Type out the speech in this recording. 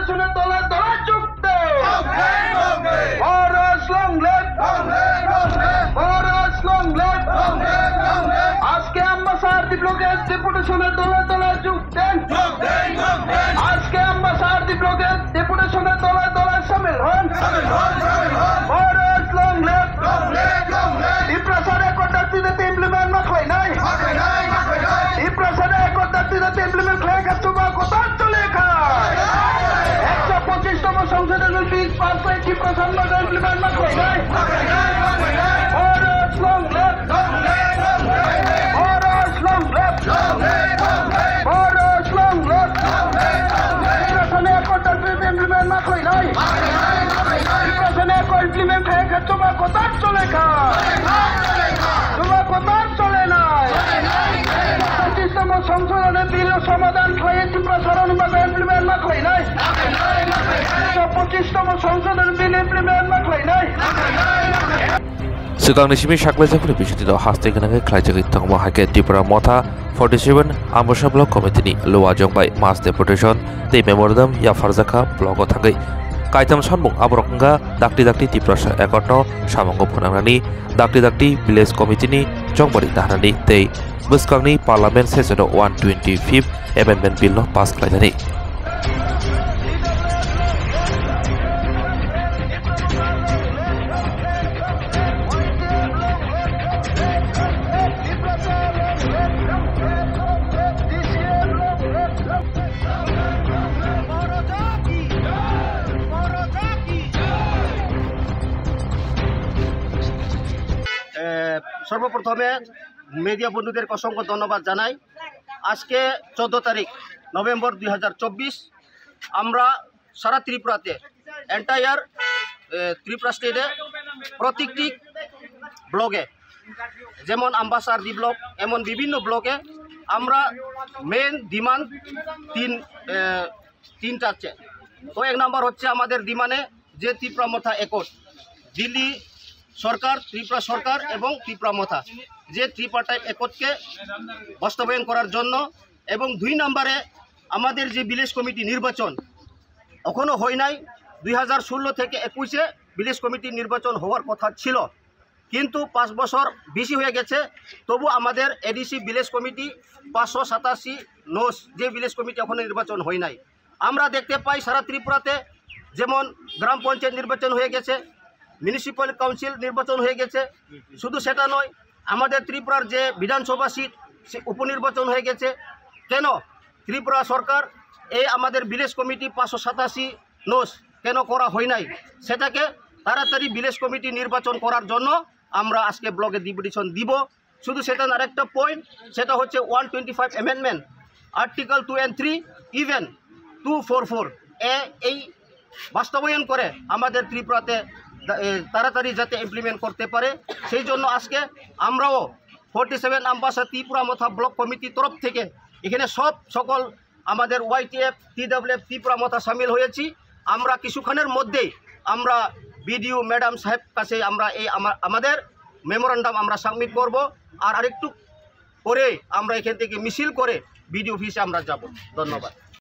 ডেপুটেশনের দলে দলে যোগ দেন। Forward long left, forward long left. আজকে আম্বাসারদি ব্লকের ডেপুটেশনের দলে দলে যোগ দেন। আজকে আম্বাসারদি ব্লকের ডেপুটেশনের দলে দলে শামিল হন। Forward long left. ত্রিপুরা একতাটিতে ইমপ্লিমেন্ট না হয় নাই। ত্রিপুরা একতাটিতে ইমপ্লিমেন্ট হয়ে গেছে বা কথা চলে খায়। 125তম সংসদের বিল পাস হয়ে ত্রিপুরা ইমপ্লিমেন্ট না হয় নাই। Forward long left, forward long left, forward long left. Tripura একতাটিতে ইমপ্লিমেন্ট না হয় নাই। ত্রিপুরা ইমপ্লিমেন্ট হয়ে গেছে বা কথা চলে খায়। তোমার কথা চলে নাই। 25তম সংশোধনের বিল সমাধান হয়ে প্রসারণ ভাবে ইমপ্লিমেন্ট না হয় নাই। 25তম সংশোধনের বিল ইমপ্লিমেন্ট না হয় নাই। Sigang Nishimi Shakla Jafri Bishito Hastik and Klajak Tangma Hake Tipura Mota 47 Ambasha Block Committee Loa Jong by Mass Deputation the Memorandum Ya Farzaka Block Otangai Kaitam Shanmung Abrokanga Dakti Dakti Tiprasha Ekotno Shamango Punangani Dakti Dakti Village Committee Jongbari Dahanani They Buskangni Parliament Session 125th Amendment Bill no Pass Klajani সর্বপ্রথমে media বন্ধুদের অসংখ্য ধন্যবাদ জানাই। আজকে 14 তারিখ November 2024 আমরা সারা ত্রিপুরাতে entire Tripura স্টেটে প্রত্যেকটি ব্লকে যেমন আম্বাসারদি ব্লক এমন বিভিন্ন ব্লকে আমরা মেন ডিমান্ড তিনটা আছে। তো এক নম্বর হচ্ছে আমাদের ডিমান্ডে যে ত্রিপুরা মথা একট দিল্লি সরকার ত্রিপুরা সরকার এবং ত্রিপুরা মথা যে ত্রিপার্টাইট একটকে বাস্তবায়ন করার জন্য এবং 2 নম্বরে আমাদের যে ভিলেজ কমিটি নির্বাচন এখনও হয় নাই। 2016 থেকে 21-এ ভিলেজ কমিটি নির্বাচন হওয়ার কথা ছিল, কিন্তু 5 বছর বেশি হয়ে গেছে। তবু আমাদের এডিসি ভিলেজ কমিটি 587 নোস যে ভিলেজ কমিটি এখনও নির্বাচন হয় নাই। আমরা দেখতে পাই সারা ত্রিপুরাতে যেমন গ্রাম পঞ্চায়েত নির্বাচন হয়ে গেছে, মিউনিসিপ্যাল কাউন্সিল নির্বাচন হয়ে গেছে। শুধু সেটা নয়, আমাদের ত্রিপুরার যে বিধানসভা সিট সে উপনির্বাচন হয়ে গেছে। কেন ত্রিপুরা সরকার এই আমাদের ভিলেজ কমিটি 587 নোস কেন করা হয় নাই, সেটাকে তাড়াতাড়ি ভিলেজ কমিটি নির্বাচন করার জন্য আমরা আজকে ব্লকে ডিপুটেশন দিব। শুধু সেটা আরেকটা পয়েন্ট, সেটা হচ্ছে 125 অ্যামেন্ডমেন্ট আর্টিকেল 2 and 3 ইভেন 244 এই বাস্তবায়ন করে আমাদের ত্রিপুরাতে তাড়াতাড়ি যাতে ইমপ্লিমেন্ট করতে পারে, সেই জন্য আজকে আমরাও 47 আম্বাসা ত্রিপুরা মথা ব্লক কমিটির তরফ থেকে এখানে সকল আমাদের YTF TWF ত্রিপুরা মথা সামিল হয়েছি। আমরা কিছুক্ষণের মধ্যেই আমরা বিডিও ম্যাডাম সাহেব কাছে আমরা এই আমাদের মেমোরান্ডাম আমরা সাবমিট করব, আর আরেকটু পরে আমরা এখান থেকে মিছিল করে বিডিও অফিসে আমরা যাব। ধন্যবাদ।